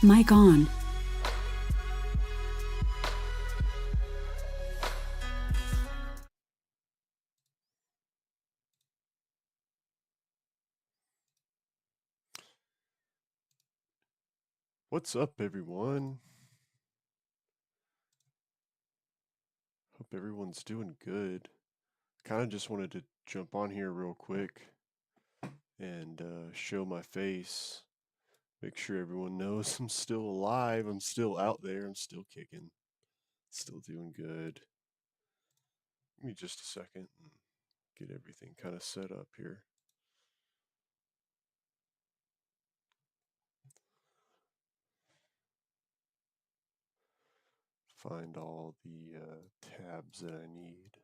Mic on. What's up, everyone? Hope everyone's doing good. Kind of just wanted to jump on here real quick and show my face. Make sure everyone knows I'm still alive. I'm still out there. I'm still kicking. Still doing good. Give me just a second and get everything kind of set up here. Find all the tabs that I need.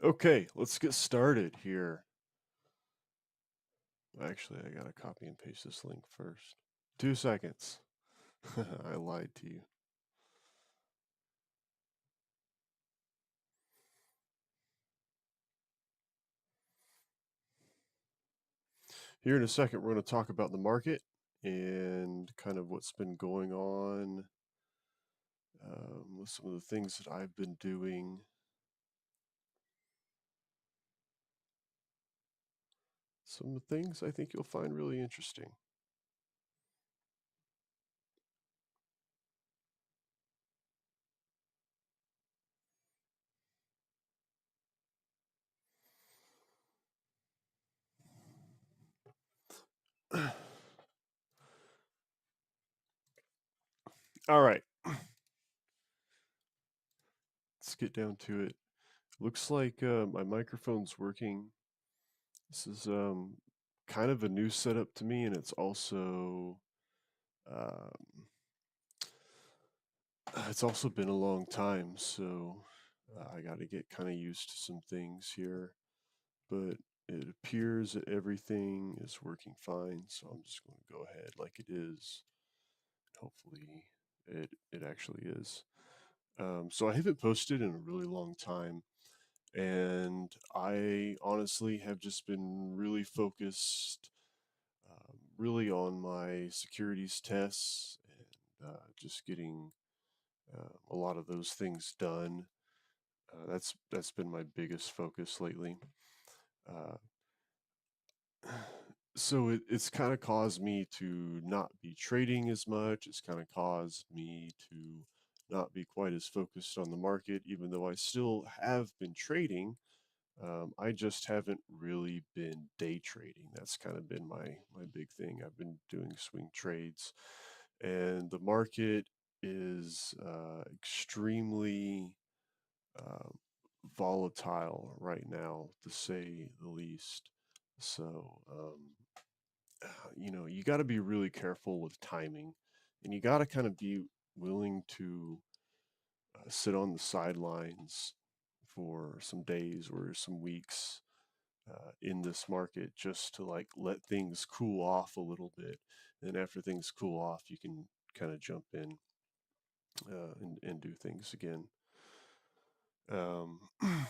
Okay, let's get started here. Actually, I gotta copy and paste this link first. 2 seconds. I lied to you. Here in a second, we're going to talk about the market and kind of what's been going on with some of the things that I've been doing. Some of the things I think you'll find really interesting. All right. Let's get down to it. Looks like my microphone's working. This is kind of a new setup to me, and it's also been a long time, so I got to get kind of used to some things here. But it appears that everything is working fine, so I'm just going to go ahead like it is. Hopefully, it actually is. So I haven't posted in a really long time, and I honestly have just been really focused, really on my securities tests and just getting a lot of those things done. That's been my biggest focus lately. Uh, so it's kind of caused me to not be trading as much. It's kind of caused me to not be quite as focused on the market, even though I still have been trading. I just haven't really been day trading. That's kind of been my big thing. I've been doing swing trades, and the market is extremely uh, volatile right now, to say the least. So, you got to be really careful with timing, and you got to kind of be willing to sit on the sidelines for some days or some weeks in this market just to like let things cool off a little bit. And after things cool off, you can kind of jump in and do things again. Um, I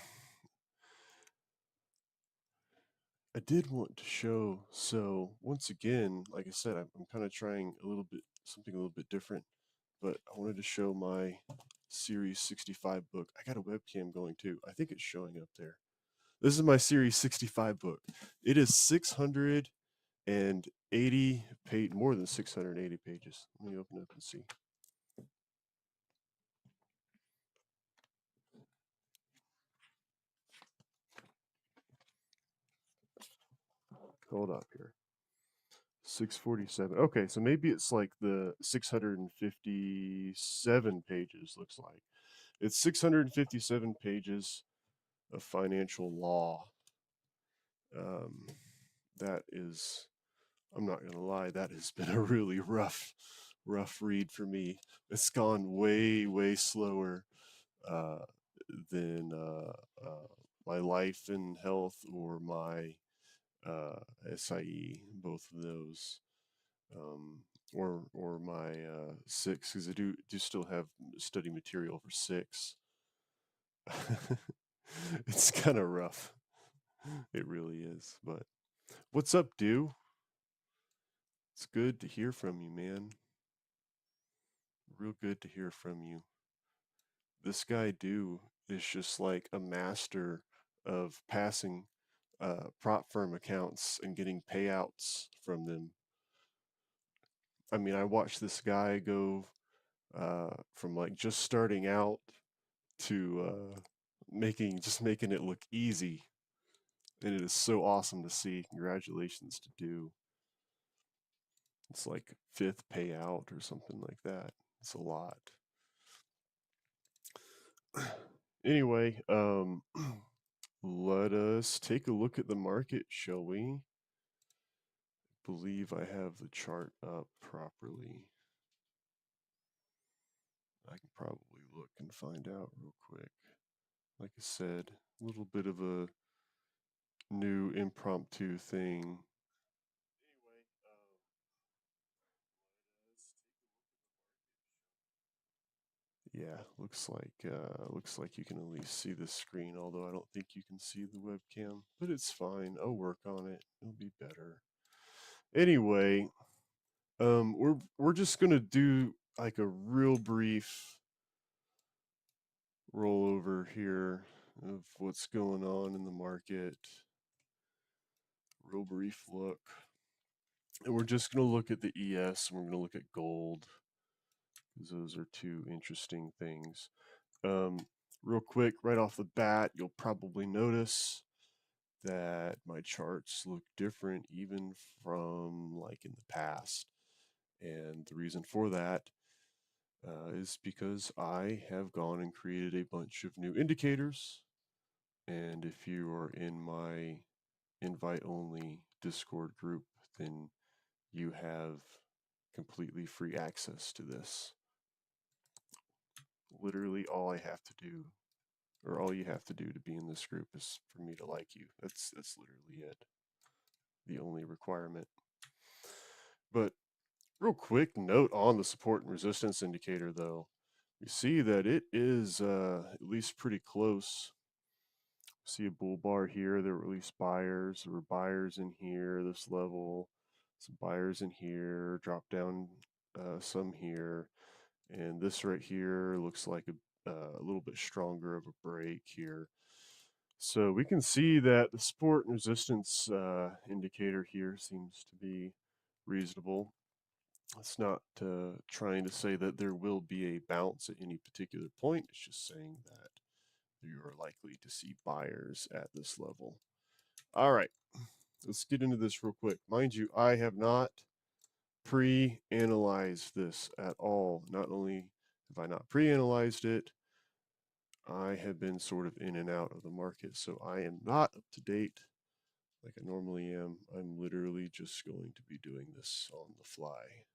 did want to show, so once again, like I said, I'm kind of trying something a little bit different, but I wanted to show my Series 65 book. I got a webcam going too. I think it's showing up there. This is my Series 65 book. It is 680 page, more than 680 pages. Let me open it up and see. Hold up here. 647. Okay, so maybe it's like the 657 pages looks like. It's 657 pages. of financial law. That is, I'm not gonna lie, that has been a really rough read for me. It's gone way slower uh, than my life and health or my SIE, both of those, or my six, because I do still have study material for six. It's kind of rough. It really is. But what's up, Dew? It's good to hear from you, man. Real good to hear from you. This guy Dew is just like a master of passing prop firm accounts and getting payouts from them. I mean, I watched this guy go from like just starting out to making it look easy, and it is so awesome to see. Congratulations to Dew. It's like fifth payout or something like that. It's a lot. Anyway, let us take a look at the market, shall we? Believe I have the chart up properly. I can probably look and find out real quick. Like I said, a little bit of a new impromptu thing. Anyway, yeah, looks like you can at least see the screen, although I don't think you can see the webcam, but it's fine. I'll work on it. It'll be better. Anyway, we're just gonna do like a real brief rollover here of what's going on in the market. Real brief look. And we're just going to look at the ES and we're going to look at gold because those are two interesting things. Real quick, right off the bat, you'll probably notice that my charts look different even from like in the past. And the reason for that is because I have gone and created a bunch of new indicators. And if you are in my invite only Discord group, then you have completely free access to this. Literally all I have to do, or all you have to do to be in this group is for me to like you. That's literally it. The only requirement. But real quick note on the support and resistance indicator though. We see that it is at least pretty close. See a bull bar here. There were at least buyers. There were buyers in here, this level. Some buyers in here. Drop down some here. And this right here looks like a little bit stronger of a break here. So we can see that the support and resistance indicator here seems to be reasonable. It's not trying to say that there will be a bounce at any particular point. It's just saying that you are likely to see buyers at this level. All right, let's get into this real quick. Mind you, I have not pre-analyzed this at all. Not only have I not pre-analyzed it, I have been sort of in and out of the market, so I am not up to date like I normally am. I'm literally just going to be doing this on the fly.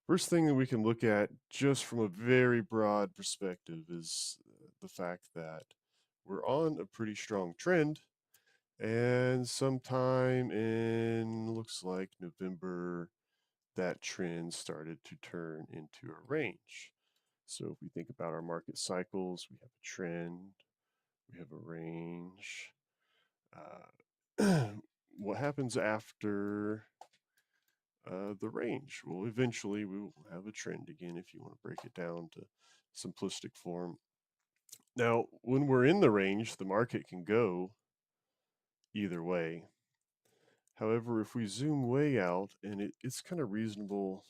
First thing that we can look at just from a very broad perspective is the fact that we're on a pretty strong trend, and sometime in looks like November that trend started to turn into a range. So if we think about our market cycles, we have a trend, we have a range. What happens after the range? Well, eventually we will have a trend again if you want to break it down to simplistic form. Now, when we're in the range, the market can go either way. However, if we zoom way out, and it's kind of reasonable,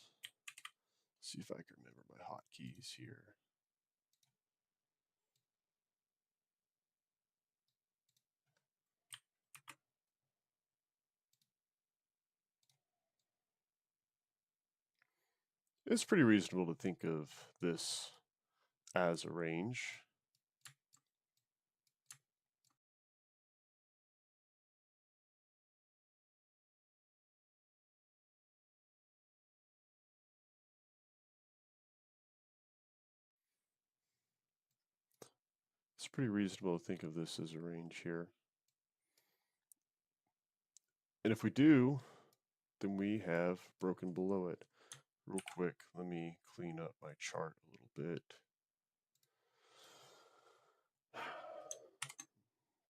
see if I can remember my hotkeys here. It's pretty reasonable to think of this as a range. It's pretty reasonable to think of this as a range here. And if we do, then we have broken below it. Real quick, let me clean up my chart a little bit.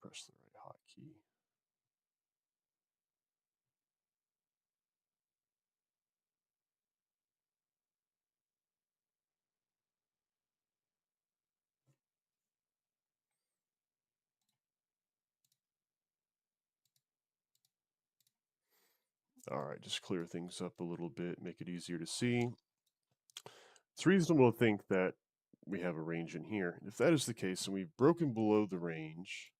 Press the right hotkey. All right, just clear things up a little bit, make it easier to see. It's reasonable to think that we have a range in here. If that is the case, and we've broken below the range,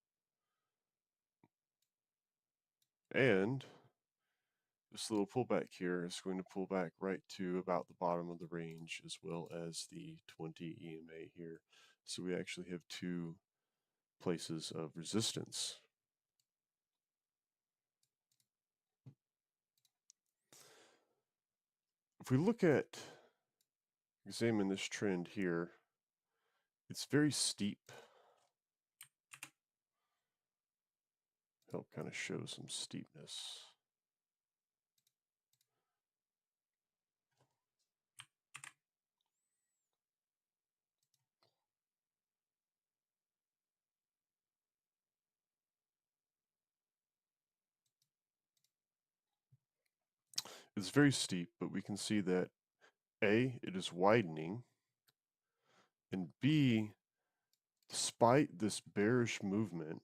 and this little pullback here is going to pull back right to about the bottom of the range, as well as the 20 EMA here. So we actually have two places of resistance. If we examine this trend here, it's very steep. Help kind of show some steepness. It's very steep, but we can see that A, it is widening, and B, despite this bearish movement,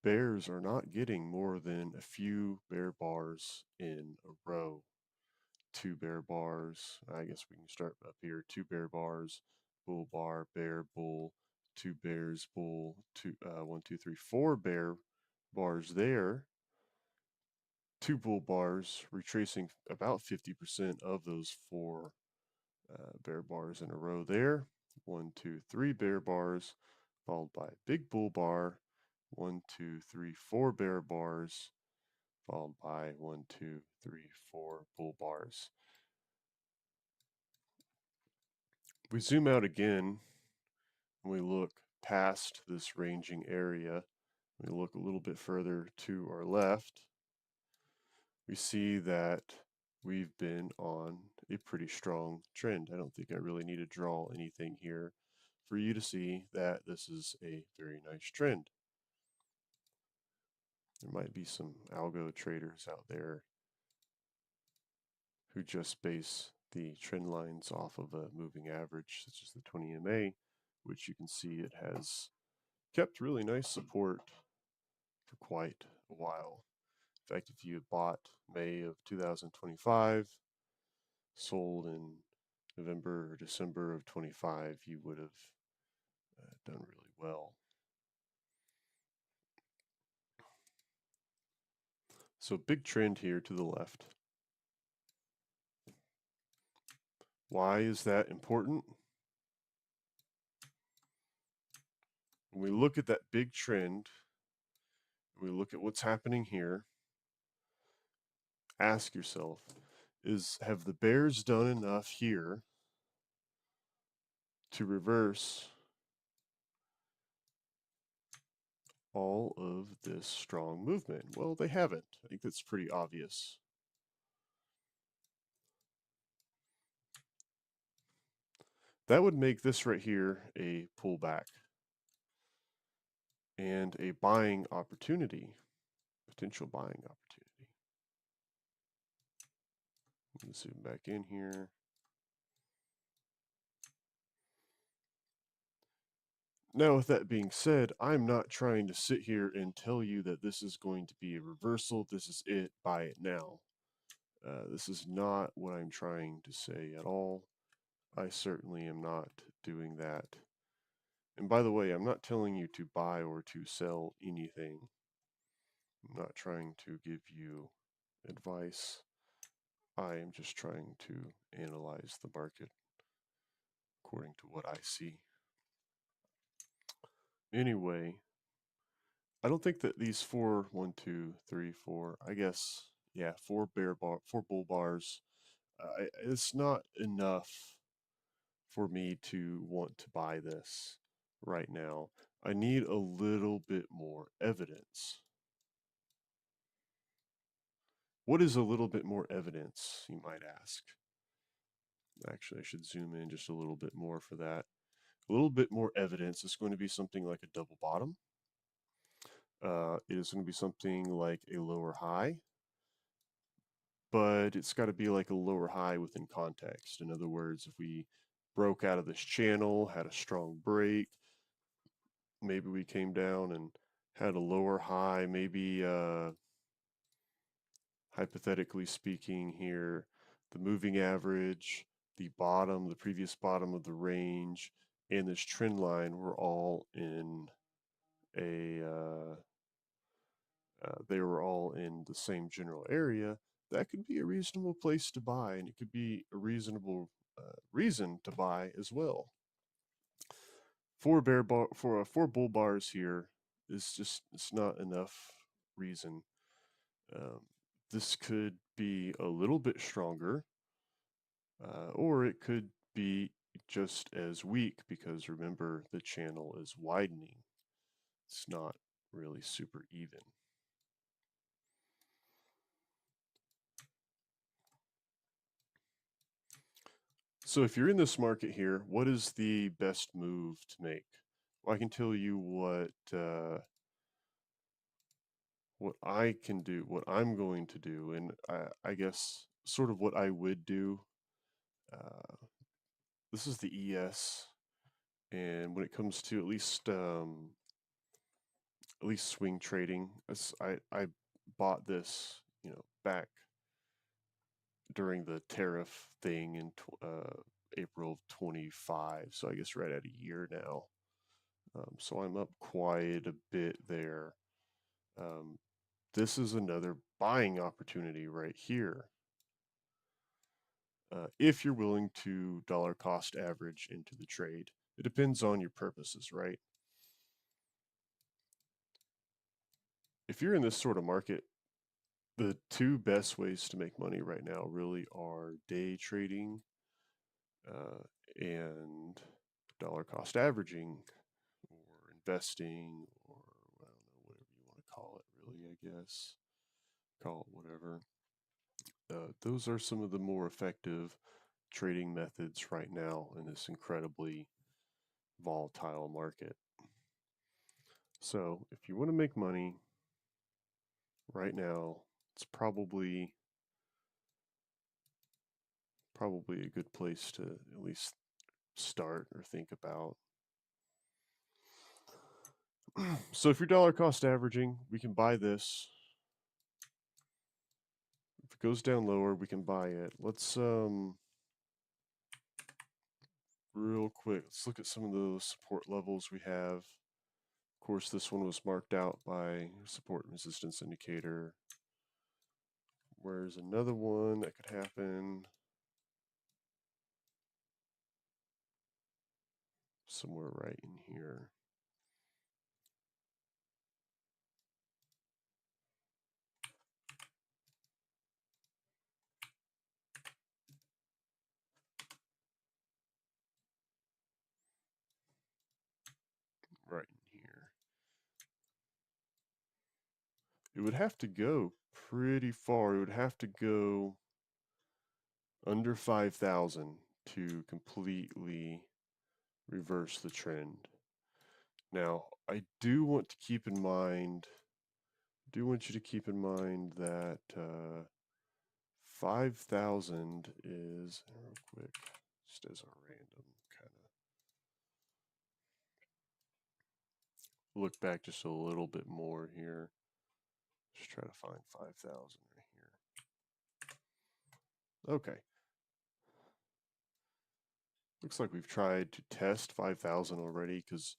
bears are not getting more than a few bear bars in a row. 2 bear bars, I guess we can start up here, 2 bear bars, bull bar, bear, bull, 2 bears, bull, 1, 2, 3, 4 bear bars there, 2 bull bars, retracing about 50% of those 4 bear bars in a row there. 1, 2, 3 bear bars, followed by a big bull bar. 1, 2, 3, 4 bear bars, followed by 1, 2, 3, 4 bull bars. We zoom out again and we look past this ranging area. We look a little bit further to our left. We see that we've been on a pretty strong trend. I don't think I really need to draw anything here for you to see that this is a very nice trend. There might be some algo traders out there who just base the trend lines off of a moving average, such as the 20 MA, which you can see it has kept really nice support for quite a while. In fact, if you had bought May of 2025, sold in November or December of 25, you would have done really well. So big trend here to the left. Why is that important? When we look at that big trend, we look at what's happening here, ask yourself, have the bears done enough here to reverse all of this strong movement? Well, they haven't. I think that's pretty obvious. That would make this right here a pullback and a buying opportunity, potential buying opportunity. Let's zoom back in here. Now, with that being said, I'm not trying to sit here and tell you that this is going to be a reversal. This is it, buy it now. This is not what I'm trying to say at all. I certainly am not doing that. And by the way, I'm not telling you to buy or to sell anything. I'm not trying to give you advice. I am just trying to analyze the market according to what I see. Anyway, I don't think that these 4, 1, 2, 3, 4, I guess, yeah, 4 bull bars, it's not enough for me to want to buy this. right now. I need a little bit more evidence. What is a little bit more evidence, you might ask? Actually, I should zoom in just a little bit more for that. A little bit more evidence is going to be something like a double bottom. It is going to be something like a lower high, but it's got to be like a lower high within context. In other words, if we broke out of this channel, had a strong break, maybe we came down and had a lower high, maybe hypothetically speaking here, the moving average, the bottom, the previous bottom of the range, and this trend line were all in they were all in the same general area. That could be a reasonable place to buy, and it could be a reasonable reason to buy as well. Four bull bars here is just it's not enough reason. Um, this could be a little bit stronger, or it could be just as weak because remember the channel is widening. It's not really super even. So if you're in this market here, what is the best move to make? Well, I can tell you what I can do, what I'm going to do, and I guess sort of what I would do. Uh, this is the ES, and when it comes to at least swing trading, I bought this, back during the tariff thing in April of 25. So I guess right at a year now. So I'm up quite a bit there. Um, this is another buying opportunity right here. If you're willing to dollar cost average into the trade, it depends on your purposes, right? If you're in this sort of market, the two best ways to make money right now really are day trading and dollar cost averaging or investing or I don't know, whatever you want to call it, really, I guess. Call it whatever. Those are some of the more effective trading methods right now in this incredibly volatile market. So if you want to make money right now, it's probably a good place to at least start or think about. So if you're dollar cost averaging, we can buy this. If it goes down lower, we can buy it. Let's real quick, let's look at some of the support levels we have. Of course, this one was marked out by support and resistance indicator. Where's another one that could happen? Somewhere right in here. Right in here. It would have to go pretty far. It would have to go under 5,000 to completely reverse the trend. Now, I do want to keep in mind, want you to keep in mind that 5,000 is, real quick, just as a random kind of look back just a little bit more here. Just try to find 5,000 right here. Okay. Looks like we've tried to test 5,000 already because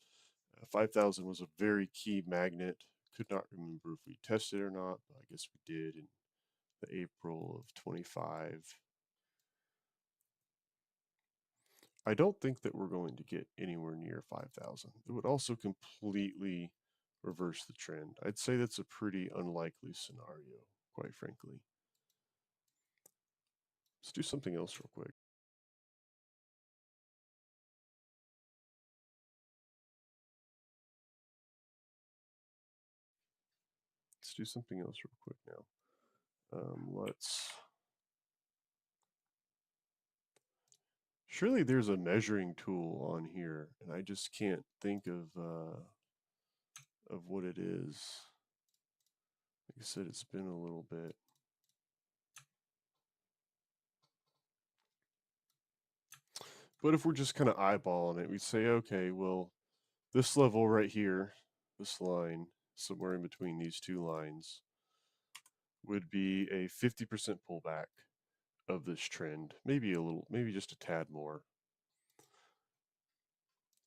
5,000 was a very key magnet. Could not remember if we tested it or not, but I guess we did in the April of 25. I don't think that we're going to get anywhere near 5,000. It would also completely reverse the trend. I'd say that's a pretty unlikely scenario, quite frankly. Let's do something else real quick. let's do something else real quick now. Surely there's a measuring tool on here, and I just can't think of what it is. Like I said, it's been a little bit. But if we're just kind of eyeballing it, we'd say, okay, well, this level right here, this line, somewhere in between these two lines, would be a 50% pullback of this trend, maybe a little, maybe just a tad more.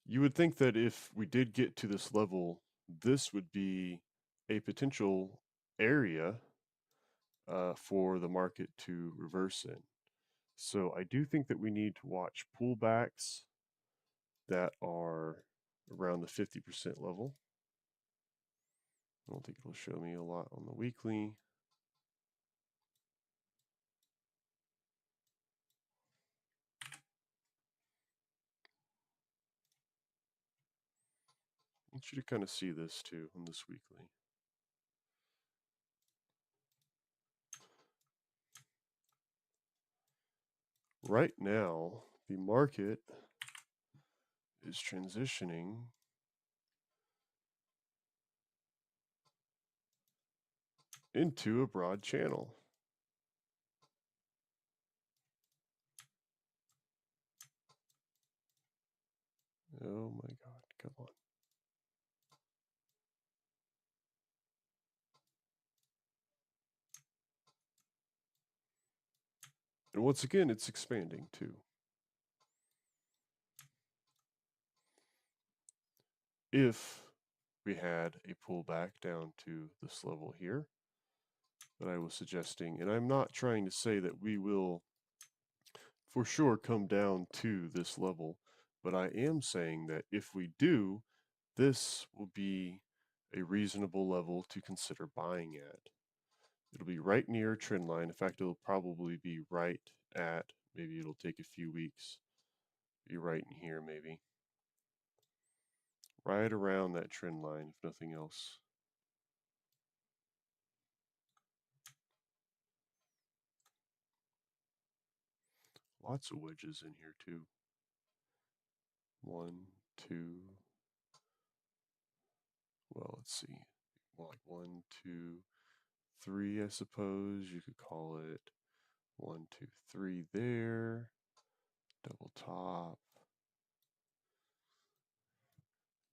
You would think that if we did get to this level, this would be a potential area for the market to reverse in. So I do think that we need to watch pullbacks that are around the 50% level. I don't think it'll show me a lot on the weekly. I want you to kind of see this too on this weekly. Right now, the market is transitioning into a broad channel. Oh my God, come on. And once again, it's expanding too. If we had a pullback down to this level here that I was suggesting, and I'm not trying to say that we will for sure come down to this level, but I am saying that if we do, this will be a reasonable level to consider buying at. It'll be right near trend line. In fact, it'll probably be right at, maybe it'll take a few weeks, be right in here maybe. Right around that trend line, if nothing else. Lots of wedges in here too. 1, 2, well, let's see. More like 1, 2, 3, I suppose. You could call it 1, 2, 3 there. Double top.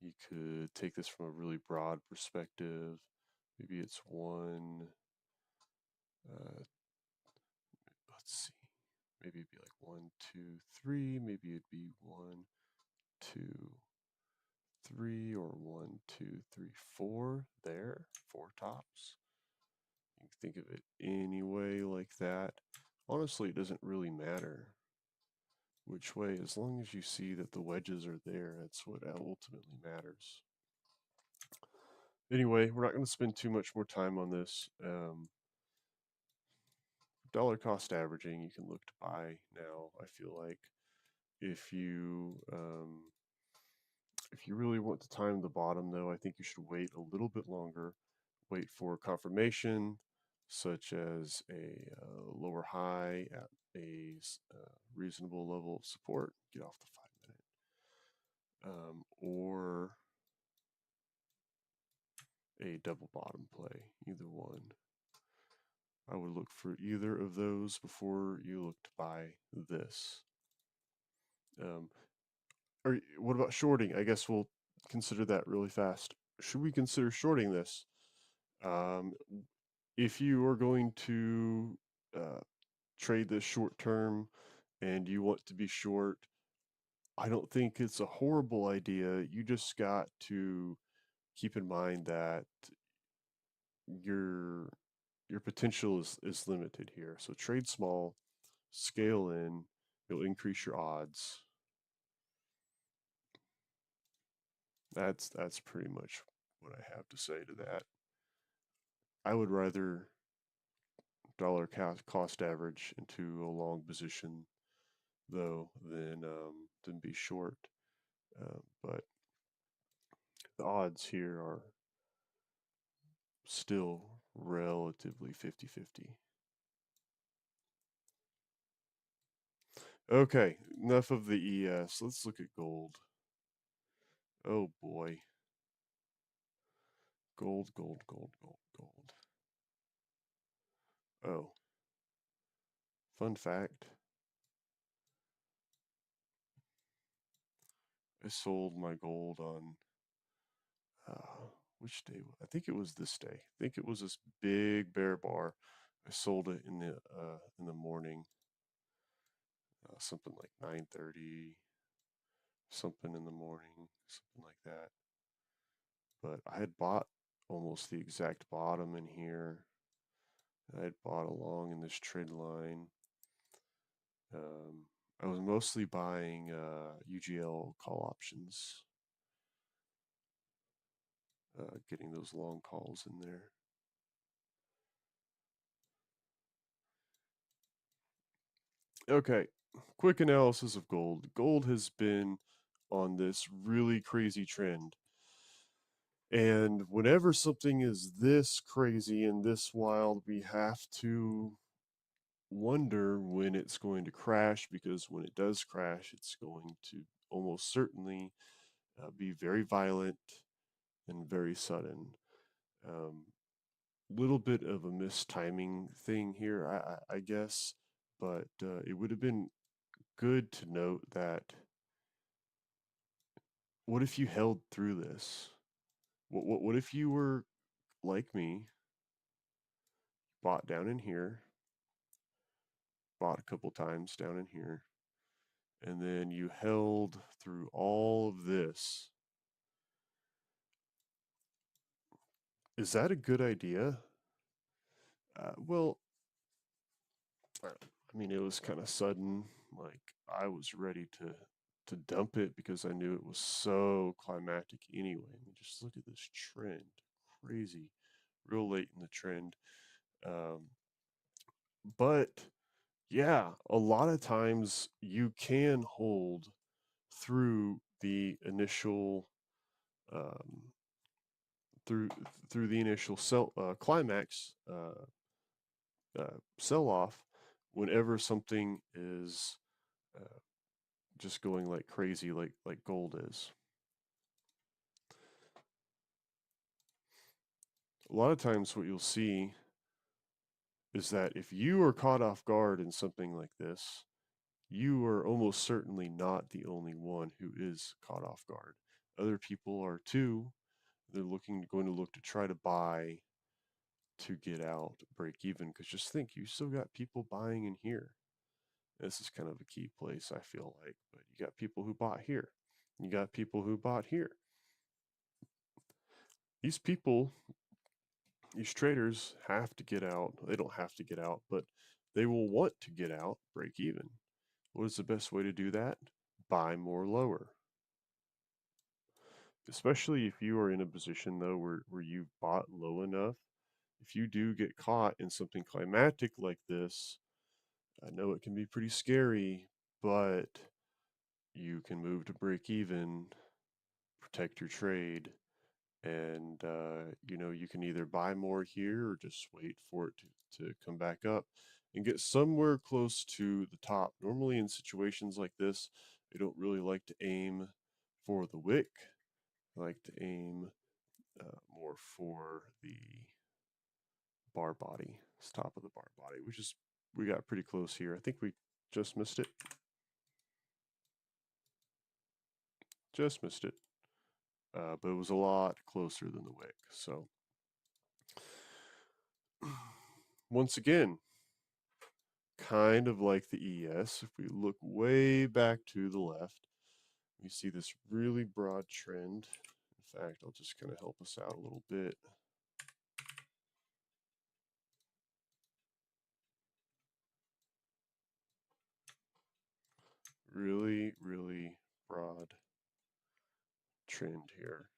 You could take this from a really broad perspective. Maybe it's 1, let's see. Maybe it'd be like 1, 2, 3. Maybe it'd be 1, 2, 3, or 1, 2, 3, 4 there. 4 tops. You can think of it any way like that. Honestly, it doesn't really matter which way, as long as you see that the wedges are there. That's what ultimately matters. Anyway, we're not going to spend too much more time on this. Dollar cost averaging, you can look to buy now. I feel like if you really want to time the bottom, though, I think you should wait a little bit longer. Wait for confirmation, such as a lower high at a reasonable level of support. Get off the 5-minute, or a double bottom play. Either one. I would look for either of those before you look to buy this. Or what about shorting? I guess we'll consider that really fast. Should we consider shorting this? If you are going to trade this short term and you want to be short, I don't think it's a horrible idea. You just got to keep in mind that your potential is limited here. So trade small, scale in, you'll increase your odds. That's pretty much what I have to say to that. I would rather dollar cost average into a long position though than be short. But the odds here are still relatively 50-50. Okay, enough of the ES. Let's look at gold. Oh boy. Gold, gold, gold, gold, gold. Oh, fun fact. I sold my gold on which day? I think it was this day. I think it was this big bear bar. I sold it in the morning, something like 9:30, something in the morning, something like that. But I had bought almost the exact bottom in here. I had bought along in this trend line. I was mostly buying UGL call options, getting those long calls in there. Okay, quick analysis of gold. Gold has been on this really crazy trend. And whenever something is this crazy and this wild, we have to wonder when it's going to crash, because when it does crash, it's going to almost certainly be very violent and very sudden. Little bit of a mistiming thing here, I guess, but it would have been good to note that what if you held through this? What if you were like me, bought down in here, bought a couple times down in here, and then you held through all of this? Is that a good idea? Well, I mean, it was kind of sudden. Like I was ready to dump it because I knew it was so climactic anyway. I mean, just look at this trend, crazy, real late in the trend. Um, but yeah, a lot of times you can hold through the initial um, through through the initial climax sell off whenever something is uh, just going like crazy, like gold is. A lot of times, what you'll see is that if you are caught off guard in something like this, you are almost certainly not the only one who is caught off guard. Other people are too. They're going to look to try to buy to get out, break even. Because just think, you still got people buying in here. This is kind of a key place, I feel like. But you got people who bought here. You got people who bought here. These people, these traders have to get out. They don't have to get out, but they will want to get out, break even. What is the best way to do that? Buy more lower. Especially if you are in a position though where you've bought low enough. If you do get caught in something climatic like this, I know it can be pretty scary, but you can move to break even, protect your trade, and you can either buy more here or just wait for it to come back up and get somewhere close to the top. Normally in situations like this, I don't really like to aim for the wick. I like to aim more for the bar body, it's top of the bar body, which is, we got pretty close here. I think we just missed it. Just missed it. But it was a lot closer than the wick. So once again, kind of like the ES, if we look way back to the left, we see this really broad trend. In fact, I'll just kind of help us out a little bit. Really, really broad trend here.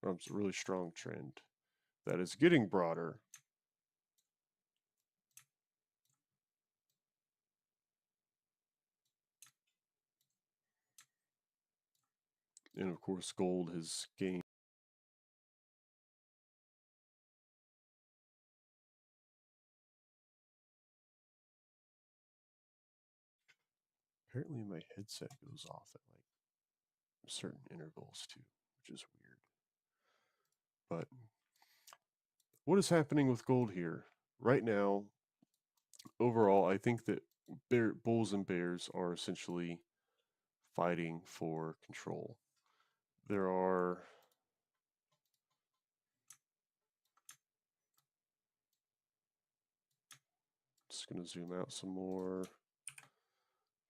It's a really strong trend that is getting broader. And of course, gold has gained Apparently my headset goes off at like certain intervals too, which is weird. But what is happening with gold here? Right now, overall, I think that bulls and bears are essentially fighting for control. There are just going to zoom out some more.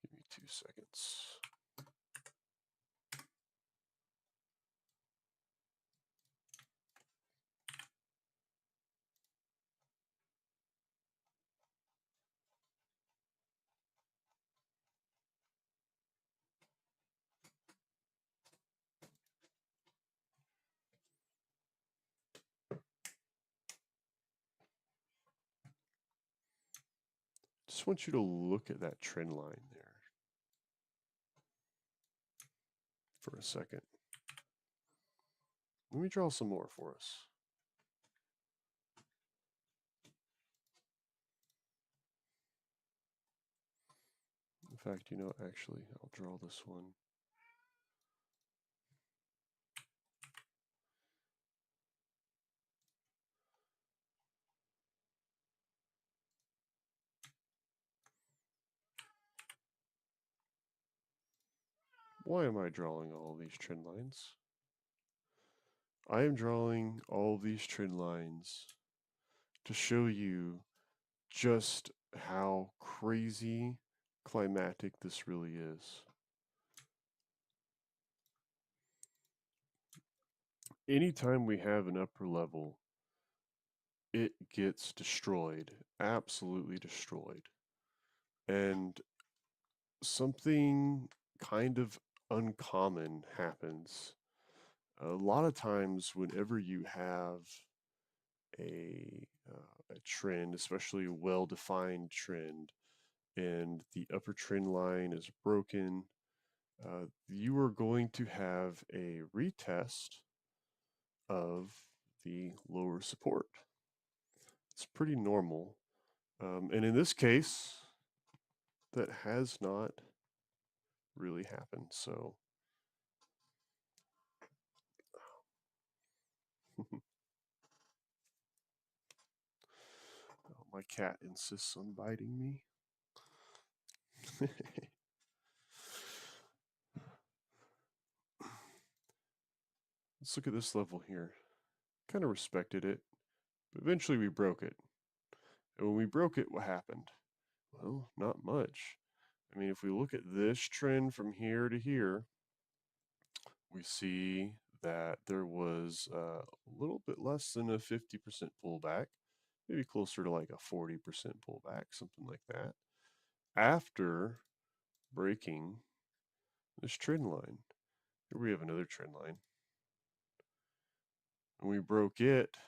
Give me 2 seconds. Just want you to look at that trend line there for a second. Let me draw some more for us. In fact, actually, I'll draw this one. Why am I drawing all these trend lines? I am drawing all these trend lines to show you just how crazy climatic this really is. Anytime we have an upper level, it gets destroyed, absolutely destroyed. And something kind of uncommon happens. A lot of times, whenever you have a trend, especially a well-defined trend, and the upper trend line is broken, you are going to have a retest of the lower support. It's pretty normal. And in this case, that has not really happened. So my cat insists on biting me. Let's look at this level here. Kind of respected it, but eventually we broke it. And when we broke it, what happened? Well, not much. I mean, if we look at this trend from here to here, we see that there was a little bit less than a 50% pullback, maybe closer to like a 40% pullback, something like that, after breaking this trend line. Here we have another trend line. When we broke it,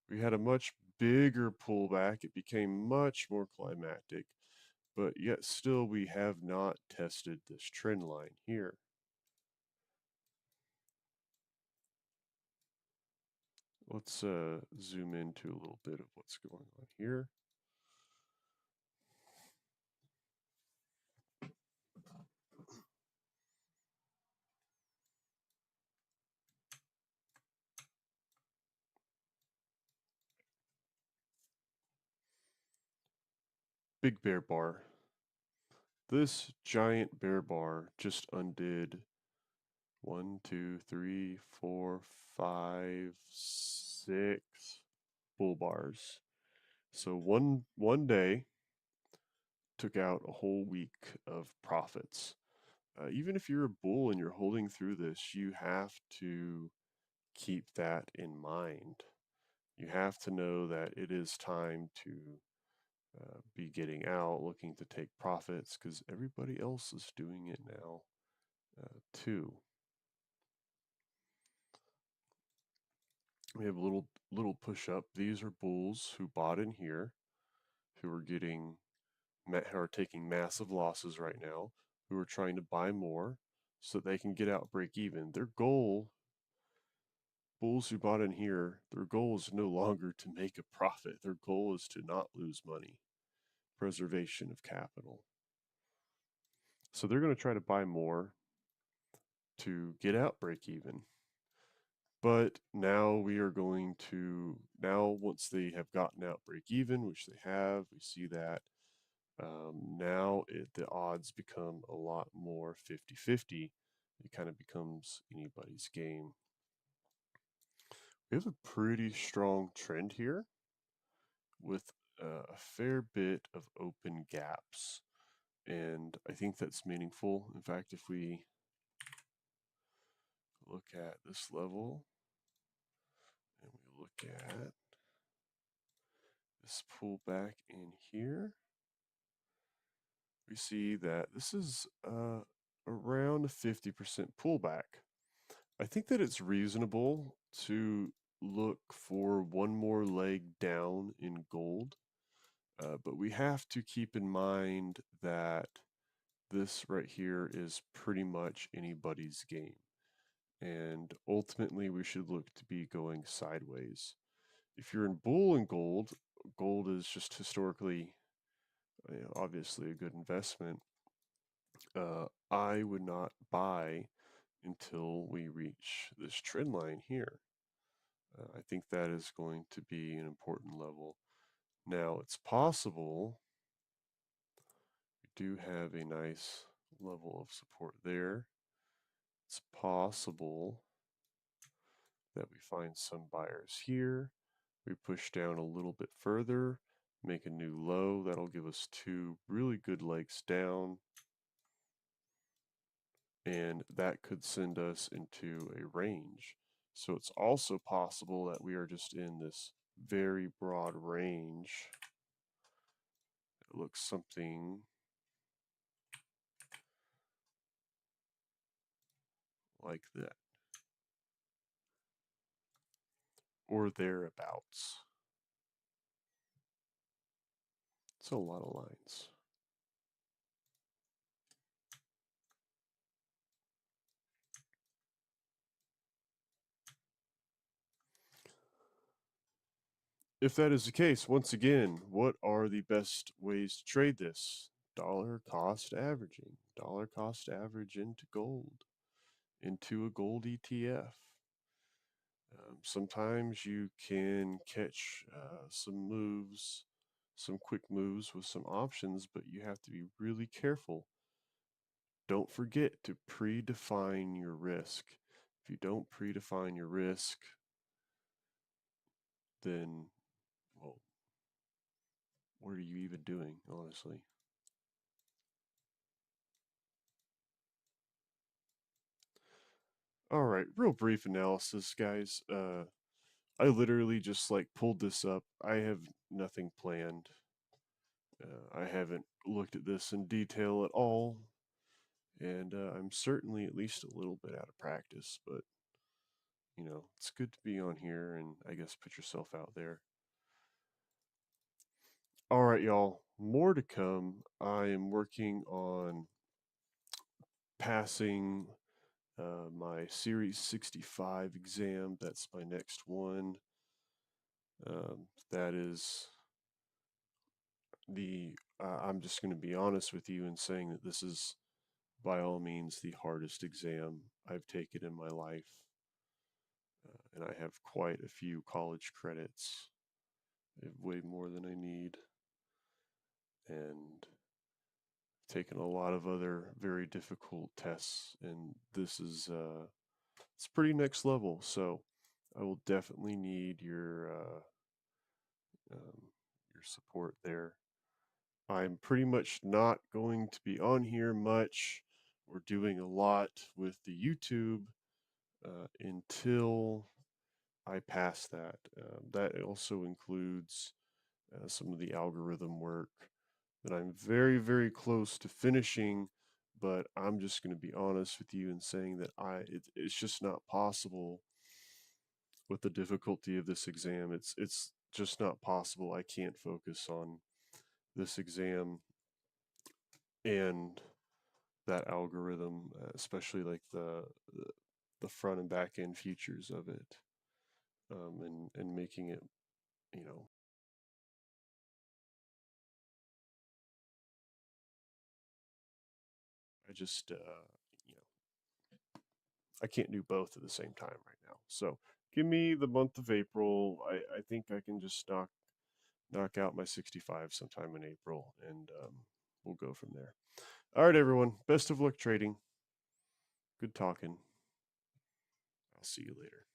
we had a much bigger pullback. It became much more climactic, but yet still we have not tested this trend line here. Let's zoom into a little bit of what's going on here. Big bear bar. This giant bear bar just undid 1, 2, 3, 4, 5, 6 bull bars. So one day took out a whole week of profits. Even if you're a bull and you're holding through this, you have to keep that in mind. You have to know that it is time to be getting out, looking to take profits, because everybody else is doing it now too. We have a little push up. These are bulls who bought in here, who are who are taking massive losses right now, who are trying to buy more so that they can get out break even. Their goal, bulls who bought in here, their goal is no longer to make a profit. Their goal is to not lose money. preservation of capital. So they're going to try to buy more to get out break even. But now we are going to, now once they have gotten out break even, which they have, we see that now the odds become a lot more 50-50. It kind of becomes anybody's game. We have a pretty strong trend here with a fair bit of open gaps. And I think that's meaningful. In fact, if we look at this level and we look at this pullback in here, we see that this is around a 50% pullback. I think that it's reasonable to look for one more leg down in gold, but we have to keep in mind that this right here is pretty much anybody's game. And ultimately, we should look to be going sideways. If you're in bull and gold, gold is just historically, obviously a good investment. I would not buy until we reach this trend line here. I think that is going to be an important level. Now, it's possible we do have a nice level of support there. It's possible that we find some buyers here. We push down a little bit further, make a new low. That'll give us two really good legs down. And that could send us into a range. So it's also possible that we are just in this very broad range. It looks something like that, or thereabouts. It's a lot of lines. If that is the case, once again, what are the best ways to trade this? Dollar cost averaging. Dollar cost average into gold, into a gold ETF. Sometimes you can catch some moves, some quick moves with some options, but you have to be really careful. Don't forget to predefine your risk. If you don't predefine your risk, then, well, what are you even doing, honestly? All right, real brief analysis, guys. I literally just like pulled this up. I have nothing planned. I haven't looked at this in detail at all, and I'm certainly at least a little bit out of practice, but you know, it's good to be on here and I guess put yourself out there. All right, y'all, more to come. I am working on passing my Series 65 exam. That's my next one. That is I'm just going to be honest with you and saying that this is by all means the hardest exam I've taken in my life. And I have quite a few college credits. I have way more than I need. And taken a lot of other very difficult tests, and this is it's pretty next level. So I will definitely need your support there. I'm pretty much not going to be on here much. We're doing a lot with the YouTube until I pass that. That also includes some of the algorithm work that I'm very, very close to finishing, but I'm just going to be honest with you and saying that it's just not possible with the difficulty of this exam. It's just not possible. I can't focus on this exam and that algorithm, especially like the front and back end features of it, and making it, you know, just, you know, I can't do both at the same time right now. So give me the month of April. I think I can just knock out my 65 sometime in April, and we'll go from there. All right, everyone. Best of luck trading. Good talking. I'll see you later.